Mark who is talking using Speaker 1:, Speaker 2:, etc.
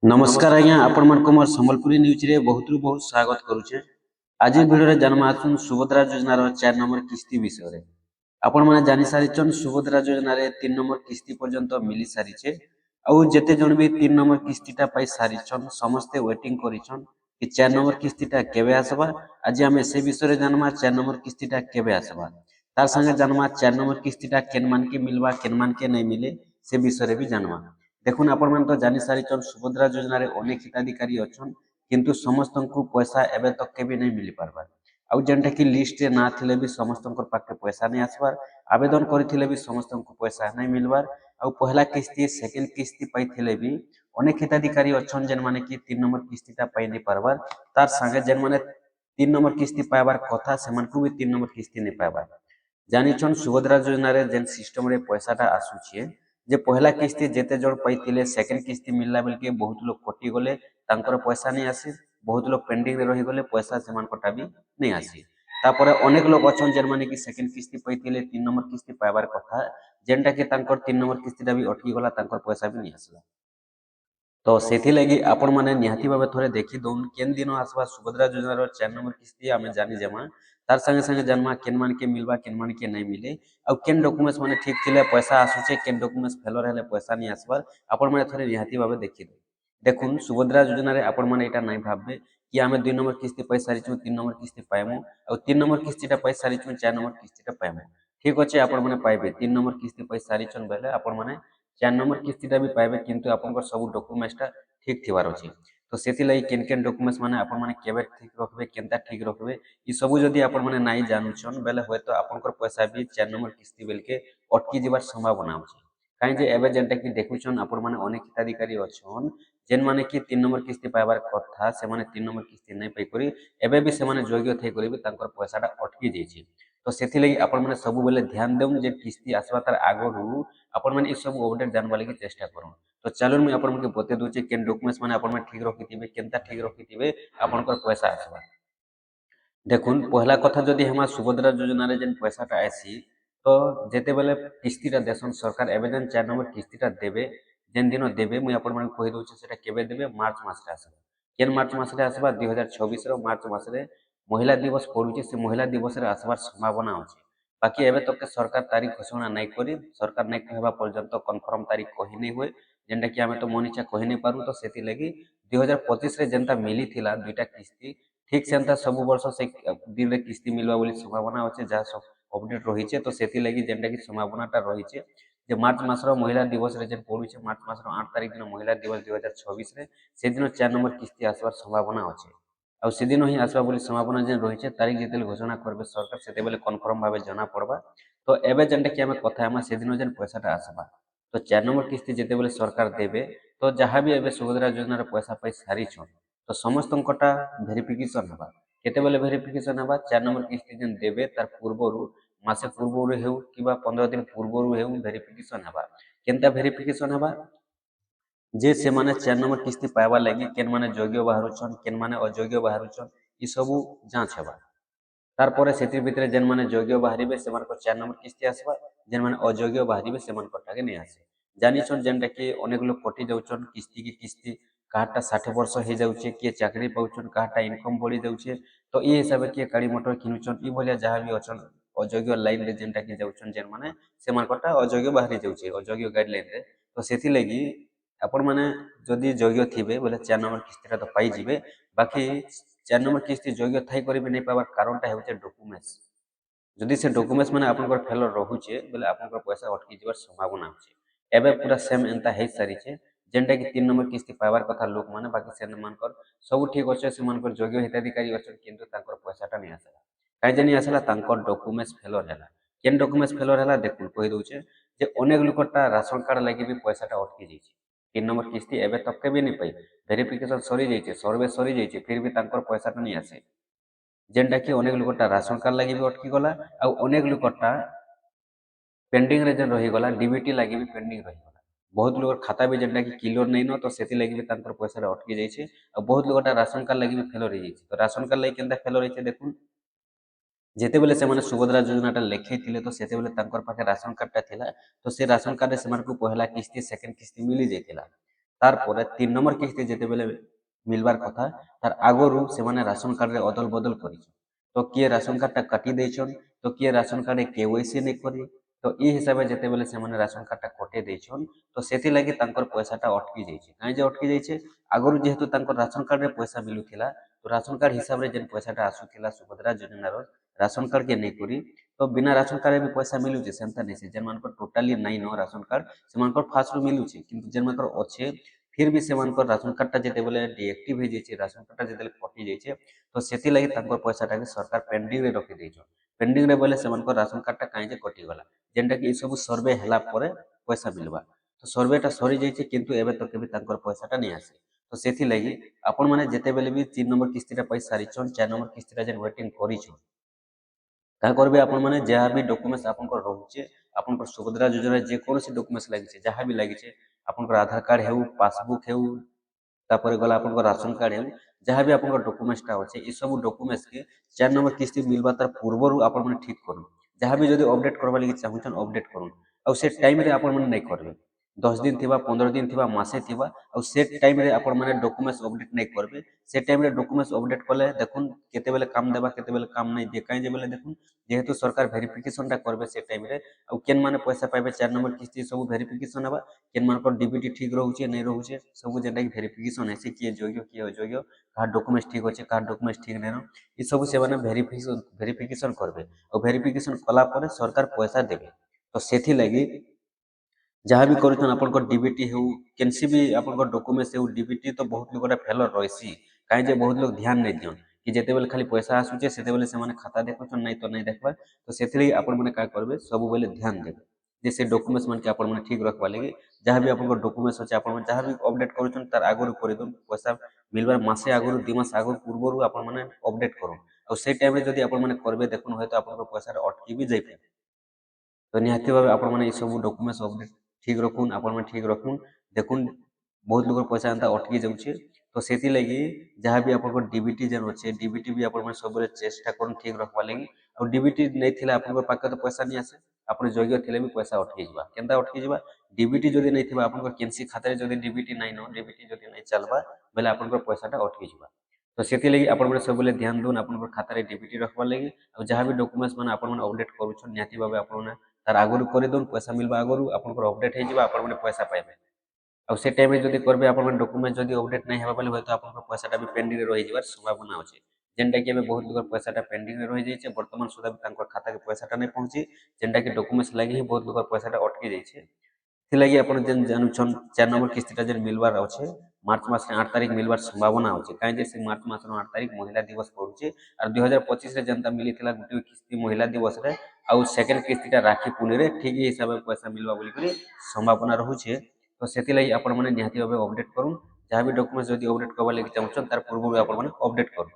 Speaker 1: नमस्कार आज्ञा आपण मानक मोर संबलपुरी न्यूज रे बहुत रु बहुत स्वागत करूछे। आज वीडियो रे जन्म आछन सुभद्रा योजना रो 4 नंबर किस्ती विषय रे। आपण माने जानि सारिछन सुभद्रा योजना रे 3 नंबर किस्ती पर्यंत मिली सारिछे। आउ जेते जण भी 3 नंबर किस्तीटा पाई सारिछन समस्ते वेटिंग करिछन कि 4 नंबर किस्तीटा केबे आसबा। आज हमें से विषय रे जनमा 4 नंबर किस्तीटा केबे आसबा। तार संगे जनमा 4 नंबर किस्तीटा केन मान के मिलबा केन मान के नहीं मिले से विषय रे भी जनमा। देखुन आपण मान तो जानि सारिछन सुभद्रा योजना रे अनेक हिताधिकारी अछन किंतु समस्तंकु पैसा एबे तक के भी नहीं मिली पारबा। आउ जेनटा कि लिस्ट रे ना थिले भी समस्तंकर पाखे पैसा नहीं आसबार आवेदन करथिले भी समस्तंकु पैसा नहीं मिलबार। आउ पहला किस्ती सेकंड किस्ती पाइथिले भी अनेक हिताधिकारी अछन जेन माने कि 3 नंबर किस्तीटा पाइ नहीं पारबार। तार संगे जेन माने 3 नंबर किस्ती पाइबार कथा सेमानकु भी 3 नंबर किस्ती नहीं पाइबार। जानिछन सुभद्रा योजना रे जेन सिस्टम रे पैसाटा आसुछे जे पहला किस्ती जेते जण पाइथिले सेकंड किस्ती मिलला बेल के बहुत लोग कटि गले तांकर पैसा नहीं आसी। बहुत लोग पेंडिंग रे रहि गले पैसा सेमानकटा भी नहीं आसी। तापर अनेक लोग अछन जेन माने कि सेकंड किस्ती पाइथिले 3 नंबर किस्ती पाइबार कथा जेनटा कि तांकर 3 नंबर किस्तीटा भी अटकी गला तांकर पैसा भी नहीं आसला। तो सेथि लगी आपण माने निहाती भाबे थोड़े देखि दउन केन दिन आसबा सुभद्रा योजना रो 4 नंबर किस्ती आमे जानि जेमा तार संगे संगे जनमा केन मान के मिलबा केन मान के नहीं मिले आ केन डॉक्यूमेंट्स माने ठीक थिले पैसा आसुचे केन डॉक्यूमेंट्स फेलर हेले पैसा नहीं आसबार आपण माने थोड़े निहाती भाबे देखि देखुन सुभद्रा योजना रे आपण माने एटा नहीं भाबबे कि आमे 2 नंबर किस्ती पाइ सारिछु 3 नंबर किस्ती पाइमु आ 3 नंबर किस्तीटा पाइ सारिछु 4 नंबर किस्तीटा पाइमु। ठीक अछि आपण माने पाइबे 3 नंबर किस्ती पाइ सारिछन बेले आपण माने 4 नंबर किस्तीटा भी पाइबे किंतु आपनकर सब डॉक्यूमेंट्सटा ठीक थिबार अछि। तो सेति लई केन केन डॉक्यूमेंट्स माने आपण माने केबे ठीक रखबे केनता ठीक रखबे ई सब जदी आपण माने नाही जानुछन बेले होयतो आपनकर पैसा भी 4 नंबर किस्ती बेल के अटकी जिबार संभावना अछि। काहे जे एबे जेनटा कि देखुछन आपण माने अनेक हिताधिकारी अछन जेन माने कि 3 नंबर किस्ती पाइबार कथा से माने 3 नंबर किस्ती नहीं पाइ करी एबे भी से माने योग्य थै करी भी तांकर पैसाटा अटकी जाइछि। तो सेति लगी आपण माने सब बेले ध्यान देउन जे किस्ती आसबा तार आगरु आपण माने ई सब अपडेट जानबा लागि चेष्टा करन। तो चलो मुझे आपन के बते दूचे केन डॉक्यूमेंट्स माने आपण में ठीक रखिथिबे केनता ठीक रखिथिबे आपनकर पैसा आसबा। देखुन पहला कथा जदि हमा सुभद्रा योजना रे जेन पैसाटा आसी तो जेते बेले किस्तीटा देसन सरकार एबे जेन 4 नंबर किस्तीटा देबे जेन दिन देबे मुई आपण माने कहि दउचे सेटा केबे देबे मार्च मास रे आसबा। केन मार्च मास रे आसबा 2026 रो मार्च मास रे महिला दिवस पड़ुचे से महिला दिवस रे आसबार संभावना अछि। बाकी एबे तक के सरकार तारीख घोषणा नहीं करी सरकार नहीं कहबा पर्यंत कन्फर्म तारीख कहि नहीं हुए जेनटा कि आमे तो मनीचा कहि नहीं पारु। तो सेति लगी 2025 रे जेनता मिली थिला दुईटा किस्ती ठीक सेंता सब वर्ष से दिन रे किस्ती मिलवा बोली संभावना अछि जहा सब अपडेट रहिचे। तो सेति लगी जेनटा कि संभावनाटा रहिचे जे मार्च मासर महिला दिवस रे जेन पड़ुचे मार्च मासर 8 तारिख दिन महिला दिवस 2026 रे से दिन 4 नंबर किस्ती आसबार संभावना अछि। आउ से दिन ही आसबा बोली संभावना जेन रहिचे तारीख जेतेले घोषणा करबे सरकार सेते बेले कन्फर्म भाबे जना पड़बा। तो एबे जेनटा कि हमें कथा हमा से दिन जेन पैसाटा आसबा तो 4 नंबर किस्ती जेते बेले सरकार देबे तो जहाँ भी एबे सुभद्रा योजना रे पैसा पाइ सारिछन तो समस्तंकटा वेरिफिकेशन हबा केते बेले वेरिफिकेशन हबा 4 नंबर किस्ती जेन देबे तार पूर्वरु मासे पूर्वरु हेउ किबा 15 दिन पूर्वरु हेउ वेरिफिकेशन हबा। केनता वेरिफिकेशन हबा जे से माने 4 नंबर किस्ती पाइबा लागि केन माने योग्य बाहरुछन केन माने अयोग्य बाहरुछन ई सबु जांच हबा। तार परे सेतिर भितरे जेन माने योग्य बाहरिबे सेमानकर 4 नंबर किस्ती आसबा जेन माने अयोग्य बाहरिबे सेमानकर टाके नहीं आसे। जानिछन जेनटा कि अनेक लोग कटि जाउछन किस्ती की किस्ती काहाटा 60 वर्ष हे जाउछे किए चाकरी पाउछन काहाटा इनकम बढ़ी जाउछे। तो ई हिसाबे किए गाड़ी मोटर किनुछन ई भलिया जहाँ भी अछन अयोग्य लाइन रे जेनटा कि जाउछन जेन माने सेमानकटा अयोग्य बाहरि जाउछे अयोग्य गाइडलाइन रे। तो सेति लगी आपण माने जदि योग्य थिबे बोले 4 नंबर किस्तीटा तो पाई जिबे। बाकी 4 नंबर किस्ती योग्य थाई करी भी नहीं पाबार कारणटा हेउचे डॉक्यूमेंट्स जदि से डॉक्यूमेंट्स माने आपनकर फेलर रहुचे बोले आपनकर पैसा अटकी जिबार संभावना अछि। एबे पूरा सेम एंता हे सारिचे जेनटा कि 3 नंबर किस्ती पाइबार कथा लोक माने बाकी से मानकर सब ठीक अछि से मानकर योग्य हिताधिकारी अछन किंतु तांकर पैसाटा नहीं आसला काहे जे नहीं आसला तांकर डॉक्यूमेंट्स फेलर हैला। केन डॉक्यूमेंट्स फेलर हैला देखुन कहि दउचे जे अनेक लोकटा राशन कार्ड लागि भी पैसाटा अटकी जाइছে 3 नंबर किस्ती एबे तक के भी नहीं पाई वेरिफिकेशन सरी जाइছে सर्वे सरी जाइছে फिर भी तांकर पैसाटा नहीं आसे। जेनटा कि अनेक लोकटा राशन कार्ड लागि भी अटकी गला आ अनेक लोकटा पेंडिंग रे जेन रही गला डीबीटी लागि भी पेंडिंग रही गला। बहुत लोग खाता भी जेनटा कि क्लियर नहीं न तो सेति लागि भी तांकर पैसा अटकी जाइছে आ बहुत लोगटा राशन कार्ड लागि भी फेलर रही जाइছে। तो राशन कार्ड लागि केनता फेलर रहिছে देखुन जेते बेले से माने सुभद्रा योजनाटा लेखै थिले तो सेते बेले तांकर पाखे राशन कार्डटा थिला। तो से राशन कार्ड रे सेमानकु पहला किस्ती सेकंड किस्ती मिली जाइतिला। ତାପରେ 3 ନମ୍ବର କିସ୍ତି ଯେତେବେଳେ ମିଲବାର କଥା ତାର ଆଗରୁ ସେମାନେ ରାସନ କାର୍ଡରେ ଅଦଲ ବଦଲ କରିଛନ୍। ତ କିଏ ରାସନ କାର୍ଡଟା କାଟି ଦେଇଛନ୍, ତ କିଏ ରାସନ କାର୍ଡରେ କେୱାଇସି ନେଇ କରି, ତ ଇ ହିସାବରେ ଯେତେବେଳେ ସେମାନେ ରାସନ କାର୍ଡଟା କଟେଇ ଦେଇଛନ୍, ତ ସେଥିଲାଗି ତାଙ୍କର ପଇସାଟା ଅଟକି ଯାଇଛି। କାହିଁ ଯେ ଅଟକି ଯାଇଛି, ଆଗରୁ ଯେହେତୁ ତାଙ୍କର ରାସନ କାର୍ଡରେ ପଇସା ମିଳୁଥିଲା, ତ ରାସନ କାର୍ଡ ହିସାବରେ ଯେନ୍ ପଇସାଟା ଆସୁଥିଲା ସୁଭଦ୍ରା ଯୋଜନାର ରାସନ କାର୍ଡକେ ନେଇକରି, ତ ବିନା ରାସନ କାର୍ଡରେ ବି ପଇସା ମିଳୁଛି ସେନ୍ତା ନାଇଁ। ସେ ଯେମାନଙ୍କର ଟୋଟାଲି ନାଇଁ ନ ରାସନ କାର୍ଡ ସେମାନଙ୍କର ଫାର୍ଷ୍ଟରୁ ମିଳୁଛି, କିନ୍ତୁ ଯେମାନଙ୍କର ଅଛେ फिर भी सेमानकर राशन कार्डटा जेतेबेले डिएक्टिव हो जाइए, राशन कार्डटा जेतेबेले कटि जाइए, तो सेथिलागि तांकर पैसाटा के सरकार पेंडिंग रे रखि देइछन। पेंडिंग रे बोले सेमानकर राशन कार्डटा काहे जे कटि गला, जेनटा कि ई सब सर्वे हला परे पैसा मिलबा। तो सर्वेटा सरी जाइए, किंतु एबे तक भी तांकर पैसाटा नहीं आसे। तो सेथिलागि आपण माने जेतेबेले भी 3 नंबर किस्तीटा पैसा सारिछन, 4 नंबर किस्तीटा जेन वेटिंग करिछन, କାଁ କରିବେ ଆପଣମାନେ ଯାହା ବି ଡକୁମେଣ୍ଟସ୍ ଆପଣଙ୍କର ରହୁଛେ, ଆପଣଙ୍କର ସୁଭଦ୍ରା ଯୋଜନାରେ ଯେକୌଣସି ଡକୁମେଣ୍ଟସ୍ ଲାଗିଛି, ଯାହା ବି ଲାଗିଛି, ଆପଣଙ୍କର ଆଧାର କାର୍ଡ ହେଉ, ପାସବୁକ୍ ହେଉ, ତାପରେ ଗଲା ଆପଣଙ୍କର ରାସନ କାର୍ଡ ହେଉ, ଯାହା ବି ଆପଣଙ୍କର ଡକୁମେଣ୍ଟସଟା ଅଛି, ଏସବୁ ଡକୁମେଣ୍ଟସକେ 4 ନମ୍ବର କିସ୍ତି ମିଲବା ତାର ପୂର୍ବରୁ ଆପଣମାନେ ଠିକ୍ କରନ୍। ଯାହା ବି ଯଦି ଅପଡେଟ୍ କରବା ଲାଗି ଚାହୁଁଛନ୍ ଅପଡେଟ୍ କରନ୍। ଆଉ ସେ ଟାଇମରେ ଆପଣମାନେ ନାଇଁ କରିବେ। 10 दिन थिबा, 15 दिन थिबा, मासे थिबा, ଆଉ ସେ ଟାଇମରେ ଆପଣମାନେ ଡକୁମେଣ୍ଟସ୍ ଅପଡେଟ୍ ନାଇଁ କରିବେ। ସେ ଟାଇମରେ ଡକୁମେଣ୍ଟସ୍ ଅପଡେଟ୍ କଲେ ଦେଖୁନ୍ କେତେବେଲେ କାମ ଦେବା, କେତେବେଲେ କାମ ନାଇଁ ଦିଏ। କାହିଁ ଯେ ବେଲେ ଦେଖୁନ୍, ଯେହେତୁ ସରକାର ଭେରିଫିକେସନଟା କରିବେ ସେ ଟାଇମରେ, ଆଉ କେନ୍ ମାନେ ପଇସା ପାଇବେ 4 ନମ୍ବର କିସ୍ତି ସବୁ ଭେରିଫିକେସନ ହେବା, କେନ୍ ମାନଙ୍କର ଡିବିଟି ଠିକ୍ ରହୁଛେ ନାଇଁ ରହୁଛେ ସବୁ ଯେନ୍ଟା କି ଭେରିଫିକେସନ ହେସି, କିଏ ଯୋଗ୍ୟ କିଏ ଅଯୋଗ୍ୟ, କାହାର ଡକୁମେଣ୍ଟସ୍ ଠିକ୍ ଅଛି କାହାର ଡକୁମେଣ୍ଟସ୍ ଠିକ୍ ନାଇଁନ, ଏ ସବୁ ସେମାନେ ଭେରିଫିକେସନ କରିବେ। ଆଉ ଭେରିଫିକେସନ କଲା ପରେ ସରକାର ପଇସା ଦେବେ। ତ ସେଥିଲାଗି ଯାହା ବି କରୁଛନ୍ ଆପଣଙ୍କର ଡିବିଟି ହେଉ, କେନ୍ସି ବି ଆପଣଙ୍କର ଡକୁମେଣ୍ଟସ୍ ହେଉ, ଡିବିଟି ତ ବହୁତ ଲୋକଟା ଫେଲର ରହିସି। କାହିଁ ଯେ ବହୁତ ଲୋକ ଧ୍ୟାନ ନାଇଁ ଦିଅନ୍, कि ଯେତେବେଲେ ଖାଲି ପଇସା ଆସୁଛେ ସେତେବେଲେ ସେମାନେ ଖାତା ଦେଖୁଛନ୍, ନାଇଁ ତ ନାଇଁ ଦେଖବା। ତ ସେଥିଲାଗି ଆପଣମାନେ କାଁ କରିବେ, ସବୁବେଲେ ଧ୍ୟାନ ଦେବେ ଯେ ସେ ଡକୁମେଣ୍ଟସ୍ ମାନକେ ଆପଣମାନେ ଠିକ୍ ରଖବା ଲାଗି। ଯାହା ବି ଆପଣଙ୍କର ଡକୁମେଣ୍ଟସ୍ ଅଛି, ଆପଣମାନେ ଯାହା ବି ଅପଡେଟ୍ କରୁଛନ୍ ତାର ଆଗରୁ କରିଦଉନ୍। ପଇସା ମିଲବାର ମାସେ ଆଗରୁ, 2 ମାସ ଆଗରୁ ପୂର୍ବରୁ ଆପଣମାନେ ଅପଡେଟ୍ କରୁନ୍। ଆଉ ସେଇ ଟାଇମରେ ଯଦି ଆପଣମାନେ କରିବେ, ଦେଖୁନ୍ ହୁଏତ ଆପଣଙ୍କର ପଇସାଟା ଅଟକି ବି ଯାଇପାରେ। तो निहाती भावे आपण माने सब डॉक्यूमेंट्स अपडेट ठीक रखुन, आपण माने ठीक रखुन। देखुन बहुत लोग पैसा एंता अटकी जाउछे, तो सेति लगी जहाँ भी आपन डीबीटी जेन अच्छे, डीबीटी भी आपण माने सब चेष्टा करन ठीक रखवा लगी। और डीबीटी नहीं थिला आपन पाखे तो पैसा नहीं आसे, आपण योग्य थिले भी पैसा अटकी जिबा। केनता अटकी जिबा, डीबीटी जदी नहीं थिबा आपन केनसी खातारे जदी डीबीटी नहीं न, डीबीटी जदी नहीं चलबा बेले आपन पैसाटा अटकी जिबा। तो सेति लगी आपण माने सब ध्यान दोन, आपन खातारे डीबीटी रखवा लगी। और जहाँ भी डॉक्यूमेंट्स माने आपण माने अपडेट करूछन, निहाती भावे आपण माने तार आगु कर दौन। पैसा मिलवा आगु आप अपडेट हो आप पैसा पाइबे। और से टाइम जब करेंगे आप डॉक्यूमेंट जब अपडेट नहीं होगा बोले तो आप पैसाटा भी पेंडिंग रही जावार संभावना अच्छे। जेनटा कि बहुत लोग पैसाटा पेंडिंग रही जाइए, बर्तमान सुधा भी खाता के पैसाटा नहीं पहुँची, जेनटा कि डॉक्यूमेंट्स लगी ही बहुत लोग पैसाटा अटकी जाइए। थिलागी आपण जेन जानुछन 4 नंबर किस्तीटा जेन मिलवार अच्छे, मार्च मास 8 तारीख मिलवार संभावना अच्छे। कहीं से मार्च मास 8 तारीख महिला दिवस पड़ुचे, और 2025 रे जनता मिली गोटे किस्ती महिला दिवस रे, आउ सेकेंड किस्तीटा राखी पुनी रे ठीक हिसाब से पैसा मिलवा बोली करी संभावना रहुचे। तो सेति लगी आपण माने निहाती भाबे अपडेट करूँ। जहाँ भी डॉक्यूमेंट्स जदी अपडेट करबा लागि चाहछन तार पूर्व आपण माने अपडेट करूँ।